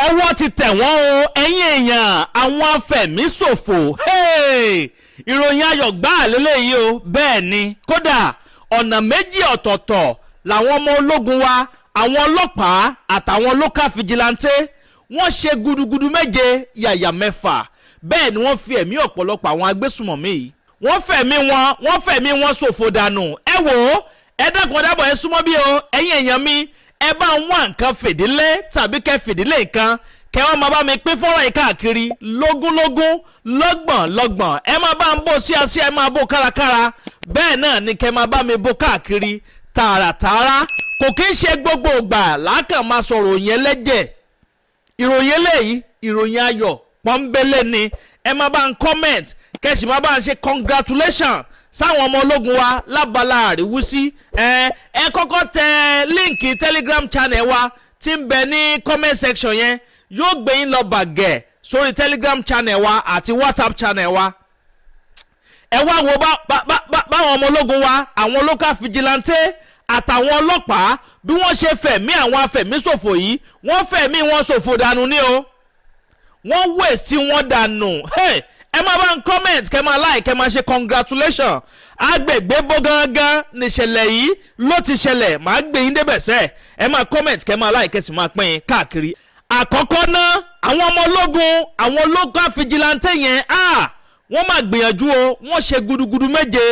ọwọ́ ti tẹ̀ wọ́n o ẹ̀yin èèyàn àwọn afẹ̀míṣòfò ìròyìn ayọ̀ gbáà lélẹ́yìí o bẹ́ẹ̀ ni kódà ọ̀nà méjì ọ̀tọ̀ọ̀tọ̀ làwọn ọmọ ológun wa àwọn ọlọ́pàá àtàwọn local vigilante wọ́n ṣe gudugudu méje yàyà mẹ́fà bẹ́ẹ̀ ni wọ́n fi ẹ̀mí ọ̀pọ̀lọpọ̀ àwọn agbésùmọ̀mí yìí wọ́n fẹ̀mí wọn ṣòfò dànù ẹ wò ó ẹ dákun dábọ̀ ẹ súnmọ́ bí o ẹ̀yin èèyàn mi ẹ bá ń wá nǹkan fìdílé tàbí kẹ́ fìdílé nǹkan kẹ́ wọ́n máa bá mi pín fọ́nrán yìí káàkiri lógúnlógún lọ́gbọ̀n ẹ máa bá ń bó síasí ẹ máa bó kárakára bẹ́ẹ̀ náà ni kẹ́ máa bá mi bó káàkiri tààràtààrà kò kí ń ṣe gbogbo ìgbà lákàn máa sọ̀rọ̀ yẹn lẹ́jẹ̀ ìròyìn eléyìí ìròyìn ayọ̀ pọ́nbélé ni ẹ máa bá ń comment kẹ́sì máa bá ń ṣe congratulation sáwọn ọmọ ológun wa lábala àríwúsí ẹ kọ́kọ́ tẹ líǹkì telegram channel wa tí ń bẹ ní comment section yẹn yóò gbé yín lọ bàgẹ́ sórí telegram channel wa àti whatsapp channel wa ẹ wá wo báwọn ọmọ ológun wa àwọn local vigilante àtàwọn ọlọ́pàá bí wọ́n ṣe fẹ̀mí àwọn afẹ̀míṣòfò yìí wọ́n fẹ̀mí wọn ṣòfò dànù ní o wọ́n waste wọn dànù ẹ máa bá ń comment kẹ́ máa like kẹ́ máa ṣe congratulation agbègbè bó gangan níṣẹ̀lẹ̀ yìí ló ti ṣẹlẹ̀ máa gbé yín débẹ̀ sẹ́ ẹ máa comment kẹ́ máa like kẹ́ sì máa pín káàkiri. àkọ́kọ́ náà àwọn ọmọ ológun àwọn local vigilante yẹn wọ́n máa gbìyànjú o wọ́n ṣe gudugudu méje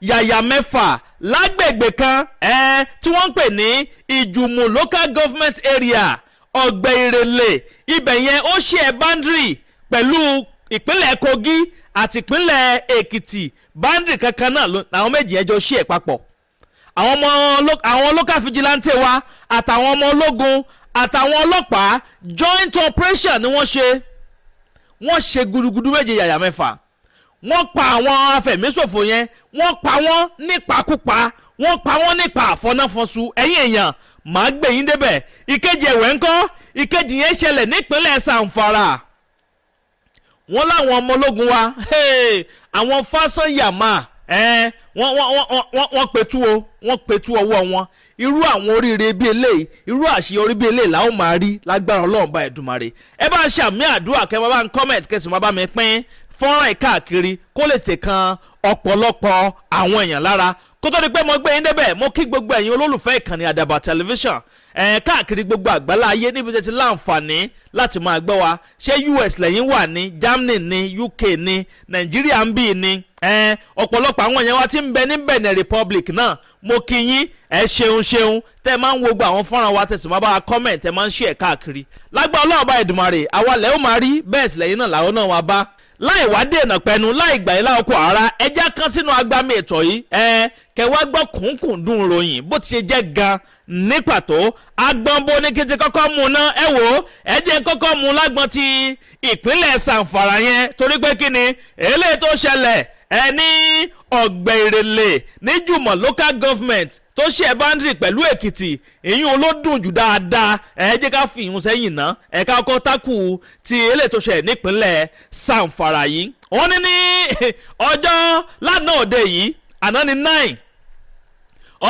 yàyà mẹ́fà lágbègbè kan tí wọ́n ń pè ní ìjùmù local government area ọ̀gbẹ́ ìrẹ̀lẹ̀ ibẹ̀ yẹn ó ṣe ẹ̀ boundary pẹ̀lú ìpínlẹ̀ Kogi àti ìpínlẹ̀ Èkìtì boundary kankan náà làwọn méjì yẹn jọ ṣe ẹ̀ papọ̀ àwọn local vigilante wa àtàwọn ọmọ ológun àtàwọn ọlọ́pàá joint operation ni wọ́n ṣe gudugudu méje yàyà mẹ́fà wọ́n pa àwọn afẹ̀míṣòfò yẹn wọ́n pa wọ́n nípakúpa wọ́n pa wọ́n nípa àfọnáfọ́sù ẹ̀yin èèyàn màá gbé yín débẹ̀ ìkejì ẹ̀wẹ̀ ńkọ́ ìkejì yẹn ṣẹlẹ̀ nípínlẹ̀ Zamfara wọ́n láwọn ọmọ ológun wa àwọn fásányàmá wọ́n pẹ̀tù ọwọ́ wọn irú àwọn oríire bíi eléyìí irú àṣeyọrí bíi eléyìí làwọn máa rí lágbára Ọlọ́run bá Èdùmàrè ẹ bá ń ṣàmì àdúrà kẹ́ máa bá ń comment kẹ́sì máa bá mi pín fọ́nrán káàkiri kó lè tè kan ọ̀pọ̀lọpọ̀ àwọn èèyàn lára kó tó di pé mo gbé yín débẹ̀ mo kí gbogbo ẹ̀yin olólùfẹ́ ìkànnì Àdàbà tẹlifíṣàn káàkiri gbogbo àgbálá ayé níbi tí ti láǹfààní láti máa gbọ́ wa ṣé US lẹ́yìn wà ní Germany ní UK ní Nàìjíríà ń bì ní ọ̀pọ̀lọpọ̀ àwọn èèyàn wa tí ń bẹ ní Benin Republic náà mo kí yín ẹ ṣeun tẹ́ máa ń wo gbogbo àwọn fọ́nrán wa tẹ̀sí máa bá wa comment ẹ máa ń share káàkiri lágbá Ọlọ́run bá Èdùmàrè àwa lẹ́ ó máa rí bẹ́ẹ̀ sì lẹ́yìn náà làwọn náà wá bá láì wá dènà pẹ̀nu láì gbà yín láwọkọ̀ ara ẹjẹ́ kan sínú agbami ètò yìí kẹwàá gbọ́ kùnkùndùn ròyìn bó ti ṣe jẹ́ gan ní pàtó agbọ̀nbo ní kí n ti kọ́kọ́ mú ná ẹ wò ó ẹjẹ́ kọ́kọ́ mú lágbọ̀n ti ìpínlẹ̀ Zamfara yẹn torí pé kí ni eléyìí tó ṣẹlẹ̀ ní ọ̀gbẹ́ ìrẹ̀lẹ̀ ní Jùmọ̀ local government tó ṣe boundary pẹ̀lú Èkìtì ìyún olódùn jù dáadáa jẹ́ ká fi ìhun sẹ́yìn ná ẹ̀ka ọkọ̀ tákù ti eléyìí tó ṣẹlẹ̀ nípínlẹ̀ Zamfara yìí wọ́n ní ọjọ́ lánàá òde yìí àná ní 9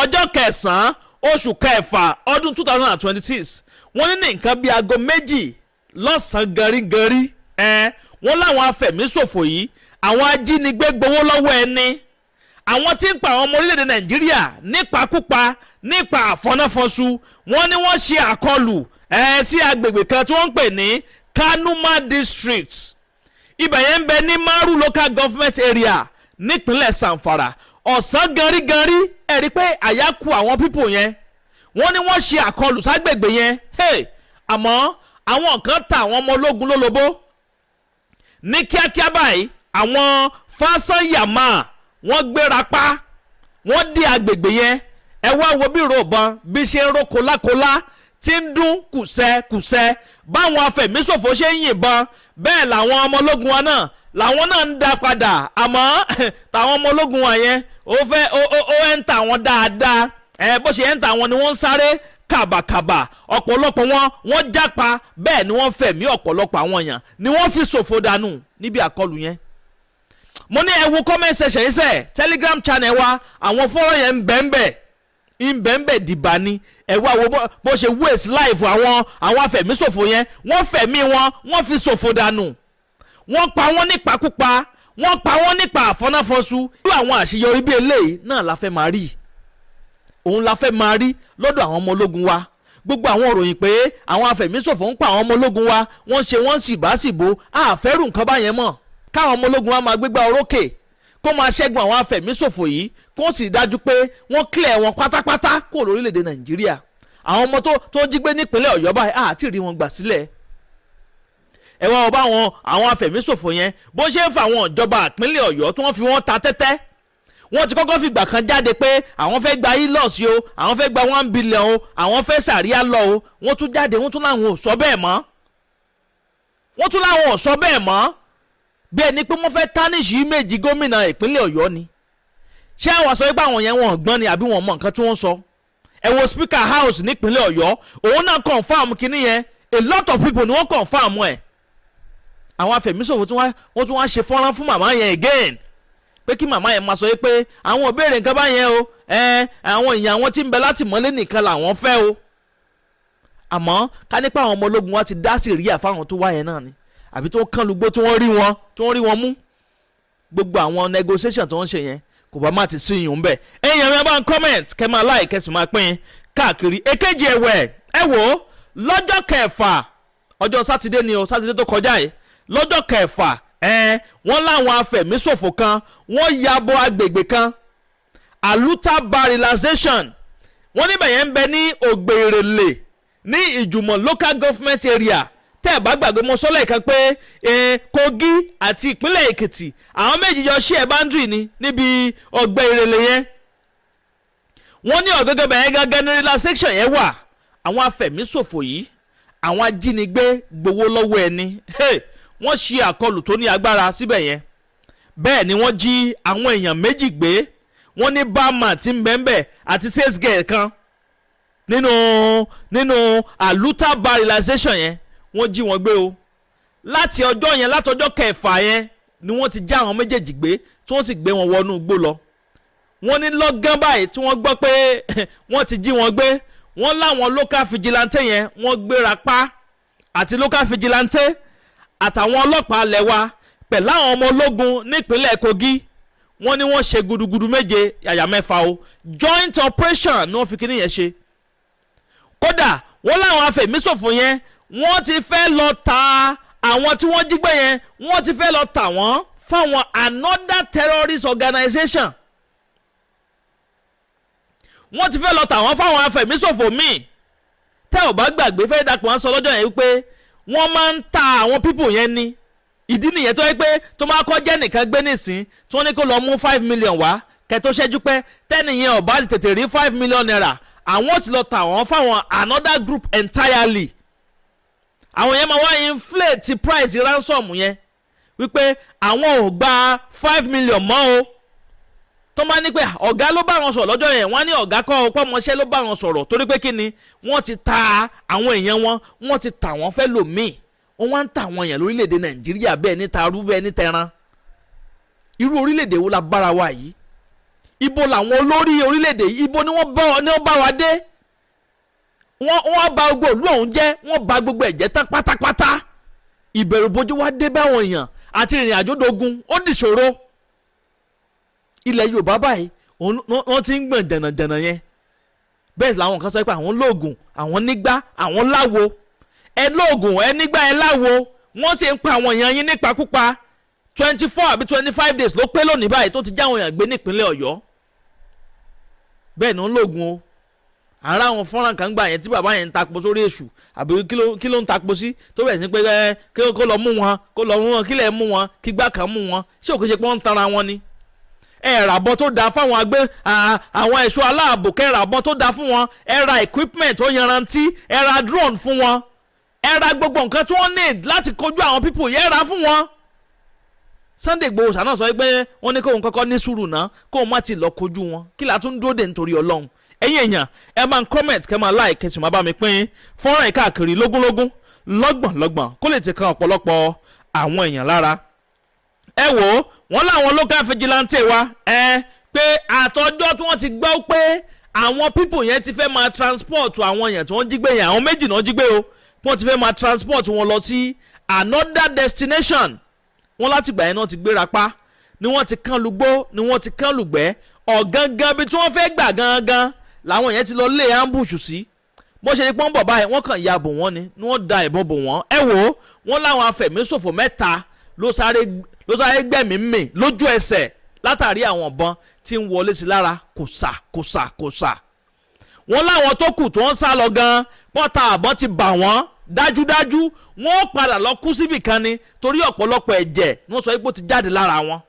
ọjọ́ kẹsàn-án oṣù kẹfà ọdún 2026 wọ́n ní nǹkan bíi aago méjì lọ́sàn-án gẹ̀rígẹ̀rí wọ́n láwọn afẹ̀míṣòfò yìí àwọn ajínigbé gbowó lọ́wọ́ ẹni àwọn tí ń pa àwọn ọmọ orílẹ̀-èdè Nàìjíríà nípakúpa nípa àfọnáfọ́sù wọ́n ní wọ́n ṣe àkọlù sí agbègbè kan tí wọ́n ń pè ní Kanuma district ibẹ̀ yẹn ń bẹ ní Maru local government area nípínlẹ̀ Zamfara ọ̀sán gẹ̀rígẹ̀rí ẹ̀rí pé àyákù àwọn pípò yẹn wọ́n ní wọ́n ṣe àkọlù ságbègbè yẹn àmọ́ àwọn kan ta àwọn ọmọ ológun lólobó ní kíákíá báyìí àwọn fásányàmá wọ́n gbéra pa wọ́n dé agbègbè yẹn ẹ wá wo bí ròbọn bí ṣe ń ro kólákólá tí ń dún kùsẹ́kùsẹ́ báwọn afẹ̀míṣòfò ṣe ń yìnbọn bẹ́ẹ̀ làwọn ọmọ ológun wa náà làwọn náà ń dá padà àmọ́ tàwọn ọmọ ológun wa yẹn ó ń tà wọ́n dáadáa bó ṣe ń tà wọ́n ni wọ́n ń sáré kàbàkàbà ọ̀pọ̀lọpọ̀ wọ́n jápa bẹ́ẹ̀ ni wọ́n fẹ̀mí ọ̀pọ̀lọpọ̀ àwọn èèyàn ni wọ́n fi ṣòfò dànù níbi àkọlù yẹn mo ní ẹ wo comment section yìí sẹ́ telegram channel wa àwọn fọ́nrán yẹn ń bẹ́ẹ̀ ìbẹ̀ǹbẹ̀ dìbà ni ẹ wá wo bó ṣe waste life àwọn afẹ̀míṣòfò yẹn wọ́n fẹ̀mí wọn wọ́n fi ṣòfò dànù wọ́n pa wọ́n nípakúpa wọ́n pa wọ́n nípa àfọ́náfọ́sù irú àwọn àṣeyọrí bí eléyìí náà la fẹ́ máa rí òun la fẹ́ máa rí lọ́dọ̀ àwọn ọmọ ológun wa gbogbo àwọn òròyìn pé àwọn afẹ̀míṣòfò ń pa àwọn ọmọ ológun wa wọ́n ṣe wọ́n síbáṣìbò àfẹ́rù nǹkan báyẹn mọ̀ káwọn ọmọ ológun wa máa gbégbá orókè kó máa ṣẹ́gun àwọn afẹ̀míṣòfò yìí kó sì dájú pé wọ́n clear wọn pátápátá kó lórílẹ̀‐èdè nàìjíríà àwọn ọmọ tó jí gbé nípínlẹ̀ ọ̀yọ́ báyìí àti rí wọn gbà sílẹ̀ ẹ wá ọba àwọn afẹ̀míṣòfò yẹn bó ṣe ń fa àwọn ìjọba ìpínlẹ̀ ọ̀yọ́ tí wọ́n fi wọ́n ta tẹ́tẹ́ wọ́n ti kọ́kọ́ fìgbà kan jáde pé àwọn fẹ́ gba ilọ̀s o àwọn fẹ́ gba 1 billion o àwọn fẹ́ sàríà lọ o wọ́n tún jáde wọ́n tún láwọn ò sọ bẹ́ẹ̀ mọ́ bí ẹni pé wọ́n fẹ́ tánìṣì méjì gómìnà ìpínlẹ̀ ọ̀yọ́ ni ṣé àwọn sọ pé àwọn yẹn wọ́n gbọ́n ni àbí wọ́n mọ nǹkan tí wọ́n sọ ẹ wo speaker house nípínlẹ̀ ọ̀yọ́ òun náà confam kínní yẹn a lot of people ni wọ́n confam ẹ̀ àwọn afẹ̀míṣòfò wọ́n tún wá ṣe fọ́nrán fún màmá yẹn again pé kí màmá yẹn máa sọ pé àwọn ò béèrè nǹkan báyẹn o àwọn èèyàn àwọn tí ń bẹ látìmọ́lé nìkan làwọn fẹ́ o àmọ́ ká nípa àwọn ọmọ ológun wa ti dá sí ríà fáwọn tó wá yẹn náà ni àbí tó kán lugbó tí wọ́n rí wọn mú gbogbo àwọn negotiation tí wọ́n ṣe yẹn kò bá má ti sí yìí ń bẹ̀ èèyàn mi bá ń comment kẹ́ máa like kẹ́ sì máa pín káàkiri èkejì ẹ̀wẹ̀ ẹ wò ó lọ́jọ́ kẹfà ọjọ́ sátidé ni o sátidé tó kọjá yìí lọ́jọ́ kẹfà wọ́n láwọn afẹ̀míṣòfò kan wọ́n ya bo agbègbè kan aluta bar relaxation wọ́n níbẹ̀ yẹn ń bẹ ní ògbèrèlè ní ìjùmọ̀ local government area tẹ́ ẹ̀ bá gbàgbé mo sọ lẹ́ẹ̀kan pé Kogi àti ìpínlẹ̀ Èkìtì àwọn méjì jọ ṣí ẹ̀ báńdìrì ni níbi ògbèrèlè yẹn wọ́n ní ọ̀gẹ́gẹ́ bẹ̀yẹn gángan ní relaxation yẹn wà àwọn afẹ̀míṣòfò yìí àwọn ajínigbé gbowó lọ́wọ́ ẹni wọ́n ṣe àkọlù tó ní agbára síbẹ̀ yẹn bẹ́ẹ̀ ni wọ́n jí àwọn èèyàn méjì gbé wọ́n ní bama tí ń bẹ́ẹ̀ àti sales girl kan nínú aluta bar relaxation yẹn wọ́n jí wọn gbé o láti ọjọ́ yẹn láti ọjọ́ kẹfà yẹn ni wọ́n ti já àwọn méjèèjì gbé tí wọ́n sì gbé wọn wọnú igbó lọ wọ́n ní lọ́gán báyìí tí wọ́n gbọ́ pé wọ́n ti jí wọn gbé wọ́n láwọn local vigilante yẹn wọ́n gbéra pa àti local vigilante àtàwọn ọlọ́pàá lẹ́wà pẹ̀lú àwọn ọmọ ológun nípínlẹ̀ Kogi wọ́n ní wọ́n ṣe gudugudu méje yàyà mẹ́fà o joint operation ni wọ́n fi kíní yẹn ṣe kódà wọ́n láwọn afẹ̀míṣòfò yẹn wọ́n ti fẹ́ lọ ta àwọn tí wọ́n jí gbé yẹn wọ́n ti fẹ́ lọ tà wọ́n fáwọn another terrorist organization wọ́n ti fẹ́ lọ tà wọ́n fáwọn afẹ̀míṣòfò míì tẹ́ ò bá gbàgbé fẹ́ dàpọ̀ wọn sọ lọ́jọ́ yẹn wípé wọ́n máa ń ta àwọn pípò yẹn ní ìdí nìyẹn tó yẹ pé tó máa kọ́ jẹ́ nìkan gbé nísìn tí wọ́n ní kó lọ mú 5 million wá kẹtó ṣẹ́jú pé tẹ́nìyẹn ò bá tètè rí 5 million naira àwọn ti lọ tà wọ́n fáwọn another group entirely àwọn yẹn máa wá inflate price ransom yẹn wípé àwọn ò gba 5 million mọ́ o tó máa ní pé ọ̀gá ló bá wọn sọ̀rọ̀ lọ́jọ́ yẹn wọ́n á ní ọ̀gá kọ́ ọ̀pọ̀ ọmọọṣẹ́ ló bá wọn sọ̀rọ̀ torí pé kí ni wọ́n ti ta àwọn èèyàn wọ́n ti tà wọ́n fẹ́ lòmíì wọ́n wá ń ta àwọn èèyàn lórílẹ̀‐èdè Nàìjíríà bẹ́ẹ̀ ní tarú bẹ́ẹ̀ ní tẹran irú orílẹ̀‐èdè wo la bára wa yìí ibo làwọn olórí orílẹ̀‐èdè yìí ibo ni wọ́n bá wa dé wọ́n bà gbogbo ìlú ọ̀hún jẹ́ wọ́n bà gbogbo ẹ̀jẹ̀ tán pátápátá ìbẹ̀rù bojú wa dé báwọn èèyàn àti ìrìn àjò dogun ó dìṣòro ilẹ̀ Yorùbá báyìí wọ́n ti ń gbọ̀n jẹ̀nàjẹ̀nà yẹn bẹ́ẹ̀ làwọn kan sọ pé àwọn lóògùn àwọn nígbà àwọn láwo ẹ lóògùn ẹ nígbà ẹ láwo wọ́n sì ń pa àwọn èèyàn yín nípakúpa 24 àbí 25 days ló pé lónìí báyìí tó ti já àwọn èèyàn gbé nípínlẹ̀ Ọ̀yọ́ bẹ́ẹ̀ ni wọ́n lóògùn o ara àwọn fọ́nrán kan gbà yẹn tí bàbá yẹn ń tapo sórí èṣù àbí kí ló ń tapo sí tó bẹ̀rẹ̀ sí pé kó lọ mú wọn kí lẹ̀ mú wọn kí gbá kan mú wọn ṣé òkè ṣe pé wọ́n ń tanra wọn ni ẹ̀ràbọ̀ tó dáa fáwọn àwọn ẹ̀ṣọ́ aláàbò kẹ́ràbọ̀ tó dáa fún wọn ẹ̀ra equipment tó yanrantí ẹ̀ra drone fún wọn ẹ̀ra gbogbo nǹkan tí wọ́n need láti kojú àwọn people yẹn ẹ̀ra fún wọn. Sunday Igboho ṣáná sọ pé wọ́n ní kóun kọ́kọ́ ní sùúrù náà kóun má ti lọ kojú wọn kí la tún dúró dè nítorí Ọlọ́run ẹ̀yin èèyàn ẹ máa ń comment kẹ́ máa like kẹ́ sì máa bá mi pín fọ́nrán káàkiri lógúnlógún lọ́gbọ̀nlọ́gbọ̀n kó lè ti kan ọ̀pọ̀lọpọ̀ àwọn èèyàn lára ẹ wò ó wọ́n láwọn local vigilante wa pé àtọ́jọ́ tí wọ́n ti gbọ́ pé àwọn people yẹn ti fẹ́ máa transport àwọn èèyàn tí wọ́n jí gbé yẹn, àwọn méjì náà jí gbé o, wọ́n ti fẹ́ máa transport wọn lọ sí another destination. wọ́n láti gbà yẹn náà ti gbéra pa, ni wọ́n ti kán lugbó, ni wọ́n ti kán lùgbẹ́, ọ̀gangan bí tí wọ́n fẹ́ gbà gangan làwọn yẹn ti lọ lé ambush sí. bó ṣe ní pọ́n bọ̀ báyìí wọ́n kàn ya bò wọ́n ni wọ́n da ìbọn bò wọ́n. ẹ wò ó, wọ́n láwọn afẹ̀míṣòfò mẹ́ta ló sáré gbẹ̀mí mì lójú ẹsẹ̀ látàrí àwọn ìbọn tí ń wọlé sí lára kòsà. wọ́n láwọn tó kù tó ń sá lọ gan pọ́ta àbọ̀n ti bà wọ́n dájúdájú wọ́n padà lọ kú síbì kan ni torí ọ̀pọ̀lọpọ̀ ẹ̀jẹ̀ ni wọ́n sọ pé ó ti jáde lára wọn.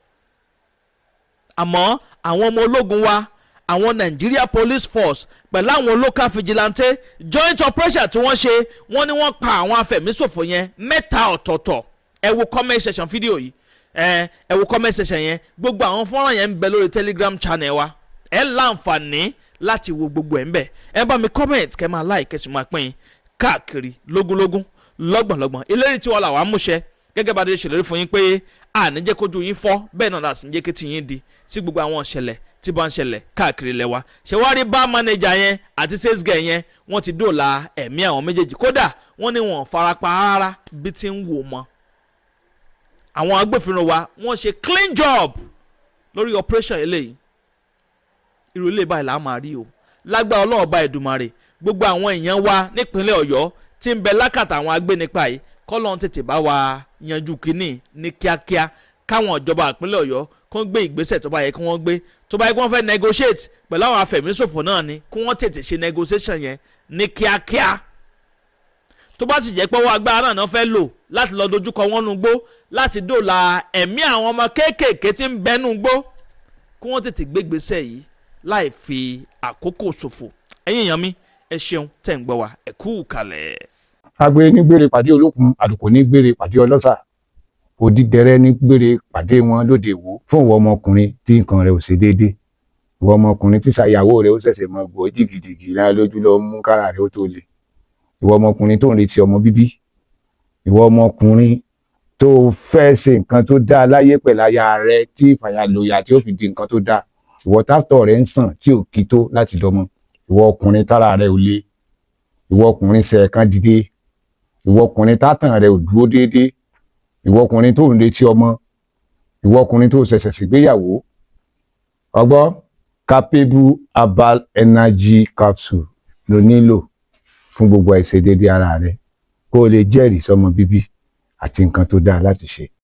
àmọ́ àwọn ọmọ ológun wa, àwọn Nigeria Police Force pẹ̀lú àwọn local vigilante joint operation tí wọ́n ṣe, wọ́n ní wọ́n pa àwọn afẹ̀míṣòfò yẹn mẹ́ta ọ̀tọ̀ọ̀tọ̀. ẹ wo comment section fídíò yìí, ẹ wo comment section yẹn, gbogbo àwọn fọ́nrán yẹn ń bẹ lórí Telegram channel wa, ẹ láǹfààní láti wo gbogbo ẹ̀ ń bẹ. ẹ bá mi comment, kẹ́ máa like, kẹ́ sì máa pín káàkiri lógúnlógún lọ́gbọ̀nlọ́gbọ̀n. ìlérí tí wọ́n là wá múṣẹ gẹ́gẹ́ bá dé ṣèlérí fún yín pé àní jẹ́ kójú yín fọ́, bẹ́ẹ̀ náà láti jẹ́ kí tí yín di sí gbogbo àwọn ìṣẹ̀lẹ̀ tí bá ń ṣẹlẹ̀ káàkiri ilẹ̀ wa. ṣé wàá rí bar manager yẹn àti sales guy yẹn, wọ́n ti dóòlà ẹ̀mí àwọn méjèèjì, kódà wọ́n ní wọn farapa rárá bí ti ń wò mọ́. àwọn agbófinró wa wọ́n ṣe clean job lórí operation eléyìí. irú ilé báyìí là á máa rí o lágbára ọlọ́ọ̀ba Èdùmàrè. gbogbo àwọn èèyàn wa nípínlẹ̀ Ọ̀yọ́ tí ń bẹ lákàtà àwọn agbénipa yìí kọ́lọ́n tètè bá wa yanjú kínní ní kíákíá, káwọn ìjọba ìpínlẹ̀ Ọ̀yọ́ kó gbé ìgbésẹ̀ tó bá yẹ kí wọ́n gbé. tó bá yẹ kí wọ́n fẹ́ negotiate pẹ̀lú àwọn afẹ̀míṣòfò náà ni kí wọ́n tètè ṣe negotiation yẹn ní kíákíá. tó bá sì jẹ́ pé wọ́n agbára náà fẹ́ lò láti lọ dojúkọ wọn nú gbó láti dóòlà ẹ̀mí àwọn ọmọ kéékèèké tí ń bẹ́nu gbó, kí wọ́n tètè gbé ìgbésẹ̀ yìí láì fi àkókò ṣòfò. ẹ̀yin èèyàn mi, ẹ ṣeun tẹ̀ ń gbọ́ wa, ẹ kú kalẹ̀. agbe ní gbére pàdé olókun, àdùkò ní gbére pàdé ọlọ́ṣà, òdìdẹrẹ́ ní gbére pàdé wọn lóde ìwò. fún ìwọ ọmọkùnrin tí nǹkan rẹ̀ ò ṣe déédéé, ìwọ ọmọkùnrin tí ṣàyàwó rẹ̀ ó ṣẹ̀ṣẹ̀ mọ gbọ́ jìgìjìgì lára lójú lọ mú kára rẹ̀ ó tó le, ìwọ ọmọkùnrin tó ń retí ọmọ bíbí, ìwọ ọmọkùnrin tó fẹ́ ṣe nǹkan tó dáa láyé pẹ̀lú aya rẹ̀ tí ìfàyàlòyà tí ó fi di nǹkan tó dáa, ìwọ tásítọ̀ rẹ̀ ń sàn tí ò kí tó láti dọmọ, ìwọ ọkùnrin tára rẹ̀ ò le, ìwọ ọkùnrin ṣẹ̀ẹ̀kan dìde, ìwọ ọkùnrin tátàn rẹ̀ ò dúró déédéé, ìwọ ọkùnrin tó ń retí ọmọ, ìwọ ọkùnrin tó ṣẹ̀ṣẹ̀ ṣègbéyàwó. ọgbọ́ capable herbal energy capsule ló nílò fún gbogbo àìṣedéédé ara rẹ̀ kó o lè jẹ́rìí sọmọ bíbí àti nǹkan tó dáa láti ṣe.